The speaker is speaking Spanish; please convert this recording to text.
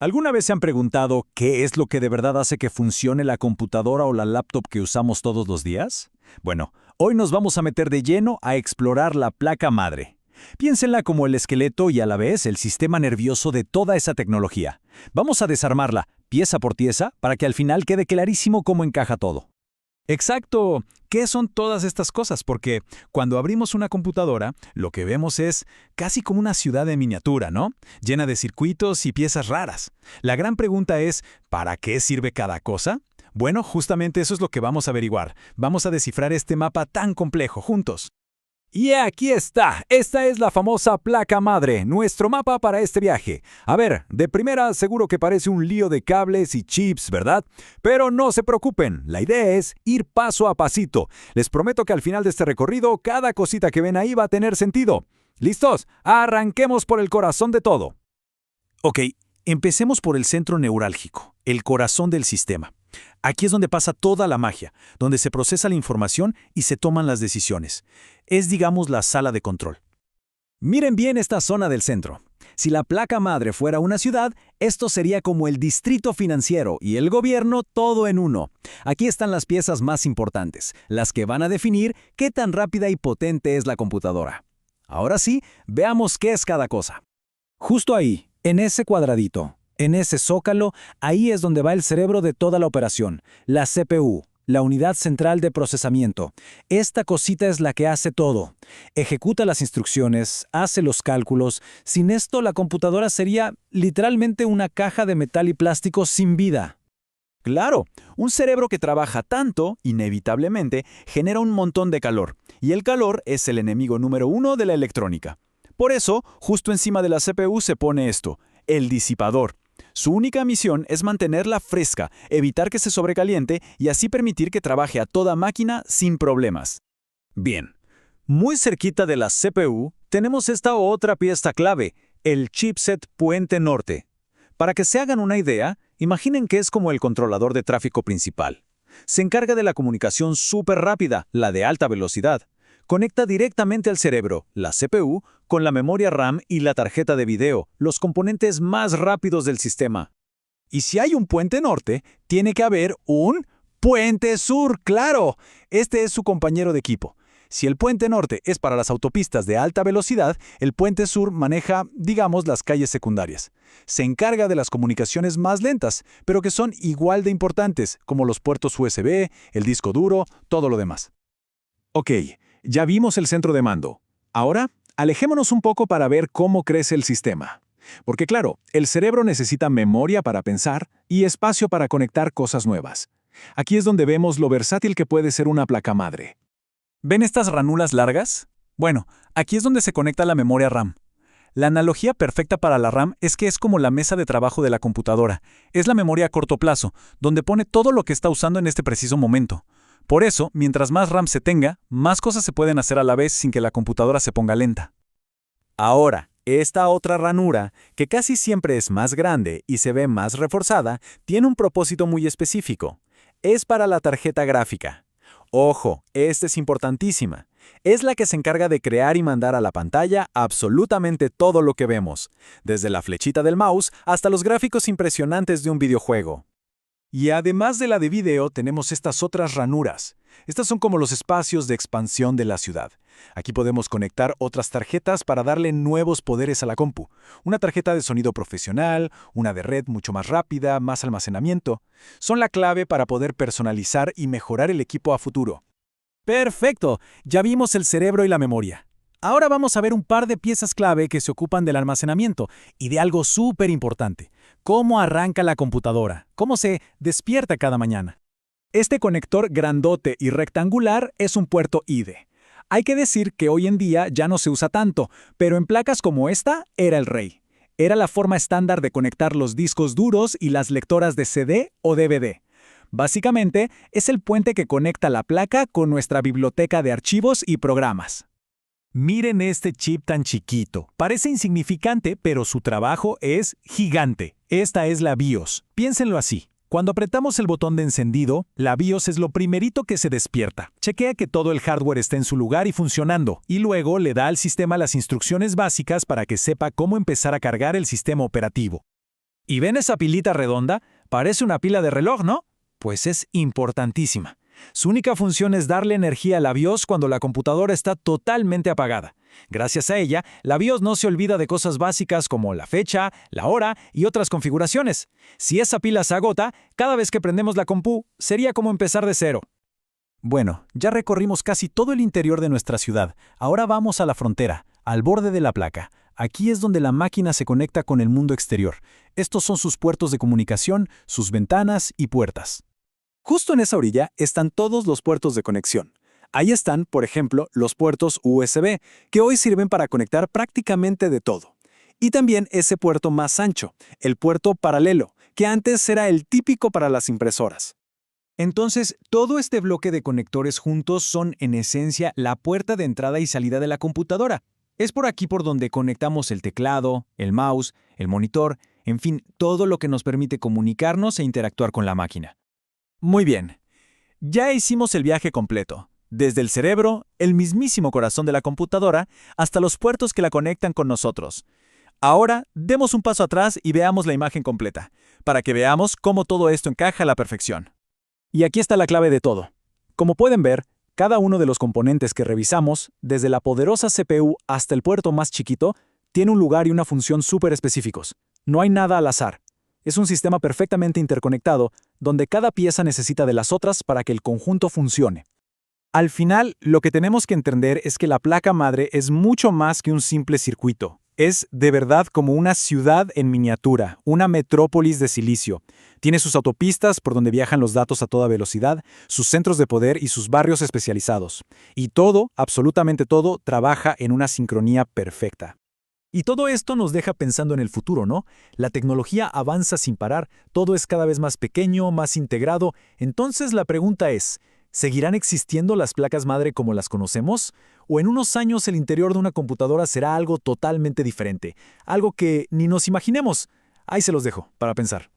¿Alguna vez se han preguntado qué es lo que de verdad hace que funcione la computadora o la laptop que usamos todos los días? Bueno, hoy nos vamos a meter de lleno a explorar la placa madre. Piénsenla como el esqueleto y a la vez el sistema nervioso de toda esa tecnología. Vamos a desarmarla, pieza por pieza, para que al final quede clarísimo cómo encaja todo. Exacto. ¿Qué son todas estas cosas? Porque cuando abrimos una computadora, lo que vemos es casi como una ciudad en miniatura, ¿no? Llena de circuitos y piezas raras. La gran pregunta es, ¿para qué sirve cada cosa? Bueno, justamente eso es lo que vamos a averiguar. Vamos a descifrar este mapa tan complejo juntos. Y aquí está. Esta es la famosa placa madre, nuestro mapa para este viaje. A ver, de primera seguro que parece un lío de cables y chips, ¿verdad? Pero no se preocupen, la idea es ir paso a pasito. Les prometo que al final de este recorrido, cada cosita que ven ahí va a tener sentido. ¿Listos? Arranquemos por el corazón de todo. Ok, empecemos por el centro neurálgico, el corazón del sistema. Aquí es donde pasa toda la magia, donde se procesa la información y se toman las decisiones. Es, digamos, la sala de control. Miren bien esta zona del centro. Si la placa madre fuera una ciudad, esto sería como el distrito financiero y el gobierno todo en uno. Aquí están las piezas más importantes, las que van a definir qué tan rápida y potente es la computadora. Ahora sí, veamos qué es cada cosa. Justo ahí, en ese cuadradito. En ese zócalo, ahí es donde va el cerebro de toda la operación, la CPU, la unidad central de procesamiento. Esta cosita es la que hace todo. Ejecuta las instrucciones, hace los cálculos. Sin esto, la computadora sería literalmente una caja de metal y plástico sin vida. Claro, un cerebro que trabaja tanto, inevitablemente, genera un montón de calor. Y el calor es el enemigo número uno de la electrónica. Por eso, justo encima de la CPU se pone esto, el disipador. Su única misión es mantenerla fresca, evitar que se sobrecaliente y así permitir que trabaje a toda máquina sin problemas. Bien, muy cerquita de la CPU tenemos esta otra pieza clave, el chipset Puente Norte. Para que se hagan una idea, imaginen que es como el controlador de tráfico principal. Se encarga de la comunicación súper rápida, la de alta velocidad. Conecta directamente al cerebro, la CPU, con la memoria RAM y la tarjeta de video, los componentes más rápidos del sistema. Y si hay un puente norte, tiene que haber un puente sur, ¡claro! Este es su compañero de equipo. Si el puente norte es para las autopistas de alta velocidad, el puente sur maneja, digamos, las calles secundarias. Se encarga de las comunicaciones más lentas, pero que son igual de importantes, como los puertos USB, el disco duro, todo lo demás. Ok. Ya vimos el centro de mando. Ahora, alejémonos un poco para ver cómo crece el sistema. Porque claro, el cerebro necesita memoria para pensar y espacio para conectar cosas nuevas. Aquí es donde vemos lo versátil que puede ser una placa madre. ¿Ven estas ranuras largas? Bueno, aquí es donde se conecta la memoria RAM. La analogía perfecta para la RAM es que es como la mesa de trabajo de la computadora. Es la memoria a corto plazo, donde pone todo lo que está usando en este preciso momento. Por eso, mientras más RAM se tenga, más cosas se pueden hacer a la vez sin que la computadora se ponga lenta. Ahora, esta otra ranura, que casi siempre es más grande y se ve más reforzada, tiene un propósito muy específico. Es para la tarjeta gráfica. Ojo, esta es importantísima. Es la que se encarga de crear y mandar a la pantalla absolutamente todo lo que vemos, desde la flechita del mouse hasta los gráficos impresionantes de un videojuego. Y además de la de video, tenemos estas otras ranuras. Estas son como los espacios de expansión de la ciudad. Aquí podemos conectar otras tarjetas para darle nuevos poderes a la compu. Una tarjeta de sonido profesional, una de red mucho más rápida, más almacenamiento. Son la clave para poder personalizar y mejorar el equipo a futuro. ¡Perfecto! Ya vimos el cerebro y la memoria. Ahora vamos a ver un par de piezas clave que se ocupan del almacenamiento y de algo súper importante. ¿Cómo arranca la computadora? ¿Cómo se despierta cada mañana? Este conector grandote y rectangular es un puerto IDE. Hay que decir que hoy en día ya no se usa tanto, pero en placas como esta era el rey. Era la forma estándar de conectar los discos duros y las lectoras de CD o DVD. Básicamente, es el puente que conecta la placa con nuestra biblioteca de archivos y programas. Miren este chip tan chiquito. Parece insignificante, pero su trabajo es gigante. Esta es la BIOS. Piénsenlo así. Cuando apretamos el botón de encendido, la BIOS es lo primerito que se despierta. Chequea que todo el hardware esté en su lugar y funcionando, y luego le da al sistema las instrucciones básicas para que sepa cómo empezar a cargar el sistema operativo. ¿Y ven esa pilita redonda? Parece una pila de reloj, ¿no? Pues es importantísima. Su única función es darle energía a la BIOS cuando la computadora está totalmente apagada. Gracias a ella, la BIOS no se olvida de cosas básicas como la fecha, la hora y otras configuraciones. Si esa pila se agota, cada vez que prendemos la compu, sería como empezar de cero. Bueno, ya recorrimos casi todo el interior de nuestra ciudad. Ahora vamos a la frontera, al borde de la placa. Aquí es donde la máquina se conecta con el mundo exterior. Estos son sus puertos de comunicación, sus ventanas y puertas. Justo en esa orilla están todos los puertos de conexión. Ahí están, por ejemplo, los puertos USB, que hoy sirven para conectar prácticamente de todo. Y también ese puerto más ancho, el puerto paralelo, que antes era el típico para las impresoras. Entonces, todo este bloque de conectores juntos son, en esencia, la puerta de entrada y salida de la computadora. Es por aquí por donde conectamos el teclado, el mouse, el monitor, en fin, todo lo que nos permite comunicarnos e interactuar con la máquina. Muy bien. Ya hicimos el viaje completo. Desde el cerebro, el mismísimo corazón de la computadora, hasta los puertos que la conectan con nosotros. Ahora, demos un paso atrás y veamos la imagen completa, para que veamos cómo todo esto encaja a la perfección. Y aquí está la clave de todo. Como pueden ver, cada uno de los componentes que revisamos, desde la poderosa CPU hasta el puerto más chiquito, tiene un lugar y una función súper específicos. No hay nada al azar. Es un sistema perfectamente interconectado, donde cada pieza necesita de las otras para que el conjunto funcione. Al final, lo que tenemos que entender es que la placa madre es mucho más que un simple circuito. Es de verdad como una ciudad en miniatura, una metrópolis de silicio. Tiene sus autopistas por donde viajan los datos a toda velocidad, sus centros de poder y sus barrios especializados. Y todo, absolutamente todo, trabaja en una sincronía perfecta. Y todo esto nos deja pensando en el futuro, ¿no? La tecnología avanza sin parar, todo es cada vez más pequeño, más integrado. Entonces la pregunta es, ¿seguirán existiendo las placas madre como las conocemos? ¿O en unos años el interior de una computadora será algo totalmente diferente? Algo que ni nos imaginemos. Ahí se los dejo, para pensar.